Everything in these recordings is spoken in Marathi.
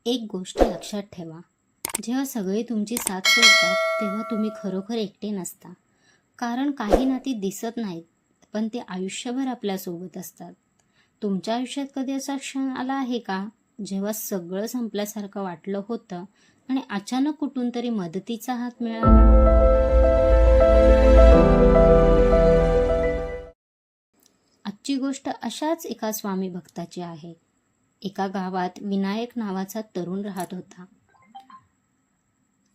एक गोष्ट लक्षात ठेवा, जेव्हा सगळे तुमची साथ सोडतात तेव्हा तुम्ही खरोखर एकटे नसता. कारण काही नाती दिसत नाहीत, पण ते आयुष्यभर आपल्यासोबत असतात. तुमच्या आयुष्यात कधी असा क्षण आला आहे का, जेव्हा सगळं संपल्यासारखं वाटलं होतं आणि अचानक कुठून तरी मदतीचा हात मिळाला? आजची गोष्ट अशाच एका स्वामी भक्ताची आहे. एका गावात विनायक नावाचा तरुण राहत होता.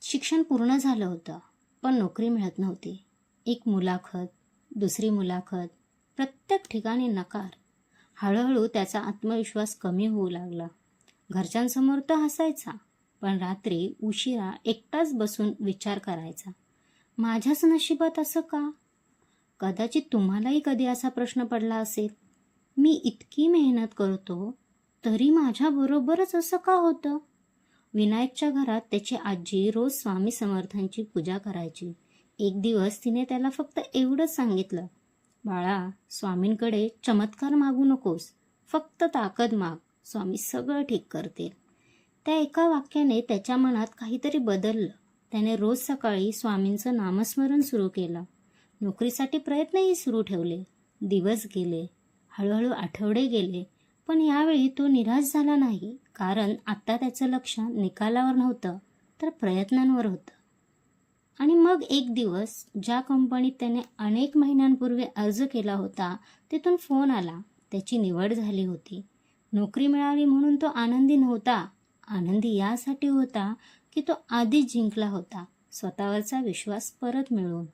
शिक्षण पूर्ण झालं होतं, पण नोकरी मिळत नव्हती. एक मुलाखत, दुसरी मुलाखत, प्रत्येक ठिकाणी नकार. हळूहळू त्याचा आत्मविश्वास कमी होऊ लागला. घरच्यांसमोर तो हसायचा, पण रात्री उशिरा एकटाच बसून विचार करायचा, माझ्याच नशिबात असं का? कदाचित तुम्हालाही कधी असा प्रश्न पडला असेल, मी इतकी मेहनत करतो तरी माझ्याबरोबरच असं का होतं? विनायकच्या घरात त्याची आजी रोज स्वामी समर्थांची पूजा करायची. एक दिवस तिने त्याला फक्त एवढंच सांगितलं, बाळा, स्वामींकडे चमत्कार मागू नकोस, फक्त ताकद माग, स्वामी सगळं ठीक करतील. त्या एका वाक्याने त्याच्या मनात काहीतरी बदललं. त्याने रोज सकाळी स्वामींचं नामस्मरण सुरू केलं. नोकरीसाठी प्रयत्नही सुरू ठेवले. दिवस गेले, हळूहळू आठवडे गेले, पण यावेळी तो निराश झाला नाही. कारण आता त्याचं लक्ष निकालावर नव्हतं, तर प्रयत्नांवर होतं. आणि मग एक दिवस ज्या कंपनीत त्याने अनेक महिन्यांपूर्वी अर्ज केला होता, तिथून फोन आला. त्याची निवड झाली होती. नोकरी मिळाली म्हणून तो आनंदी नव्हता. आनंदी यासाठी होता की तो आधीच जिंकला होता, स्वतःवरचा विश्वास परत मिळवून.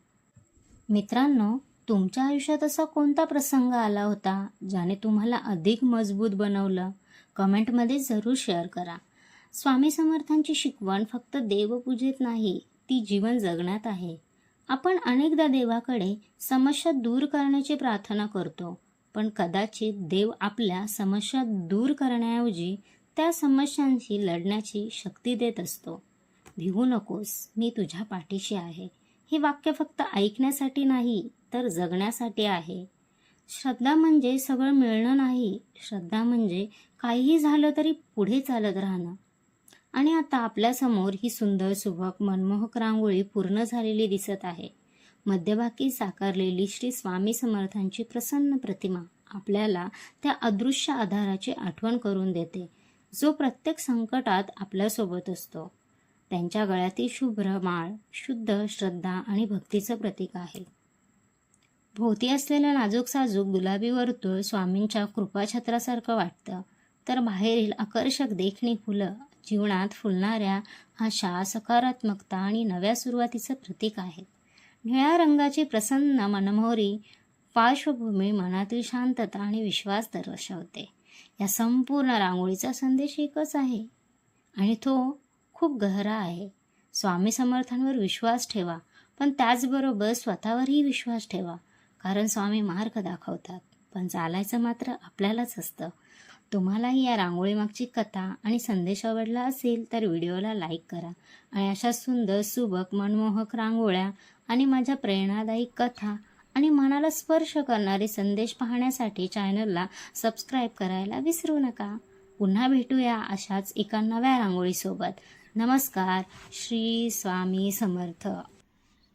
मित्रांनो, तुमच्या आयुष्यात असा कोणता प्रसंग आला होता ज्याने तुम्हाला अधिक मजबूत बनवलं? कमेंटमध्ये जरूर शेअर करा. स्वामी समर्थांची शिकवण फक्त देवपूजेत नाही, ती जीवन जगण्यात आहे. आपण अनेकदा देवाकडे समस्या दूर करण्याची प्रार्थना करतो, पण कदाचित देव आपल्या समस्या दूर करण्याऐवजी त्या समस्यांशी लढण्याची शक्ती देत असतो. भिवू नकोस, मी तुझ्या पाठीशी आहे. हे वाक्य फक्त ऐकण्यासाठी नाही, तर जगण्यासाठी आहे. श्रद्धा म्हणजे सगळं मिळणं नाही. श्रद्धा म्हणजे काहीही झालं तरी पुढे चालत राहणं. आणि आता आपल्यासमोर ही सुंदर, सुबक, मनमोहक रांगोळी पूर्ण झालेली दिसत आहे. मध्यभागी साकारलेली श्री स्वामी समर्थांची प्रसन्न प्रतिमा आपल्याला त्या अदृश्य आधाराची आठवण करून देते, जो प्रत्येक संकटात आपल्यासोबत असतो. त्यांच्या गळ्यातील शुभ्र माळ शुद्ध श्रद्धा आणि भक्तीचं प्रतीक आहे. भोवती असलेलं नाजूक साजूक गुलाबी वर्तुळ स्वामींच्या कृपाछत्रासारखं वाटतं, तर बाहेरील आकर्षक देखणी फुलं जीवनात फुलणाऱ्या आशा, सकारात्मकता आणि नव्या सुरुवातीचं प्रतीक आहेत. निळ्या रंगाची प्रसन्न मनमोहरी पार्श्वभूमी मनातील शांतता आणि विश्वास दर्शवते. या संपूर्ण रांगोळीचा संदेश एकच आहे, आणि तो खूप गहरा आहे. स्वामी समर्थांवर विश्वास ठेवा, पण त्याचबरोबर स्वतःवरही विश्वास ठेवा. कारण स्वामी मार्ग दाखवतात, पण चालायचं मात्र आपल्यालाच असतं. तुम्हालाही या रांगोळीमागची कथा आणि संदेश आवडला असेल तर व्हिडिओला लाईक करा. आणि अशा सुंदर, सुबक, मनमोहक रांगोळ्या आणि माझ्या प्रेरणादायी कथा आणि मनाला स्पर्श करणारे संदेश पाहण्यासाठी चॅनलला सबस्क्राईब करायला विसरू नका. पुन्हा भेटूया अशाच एका नव्या रांगोळीसोबत. नमस्कार. श्री स्वामी समर्थ.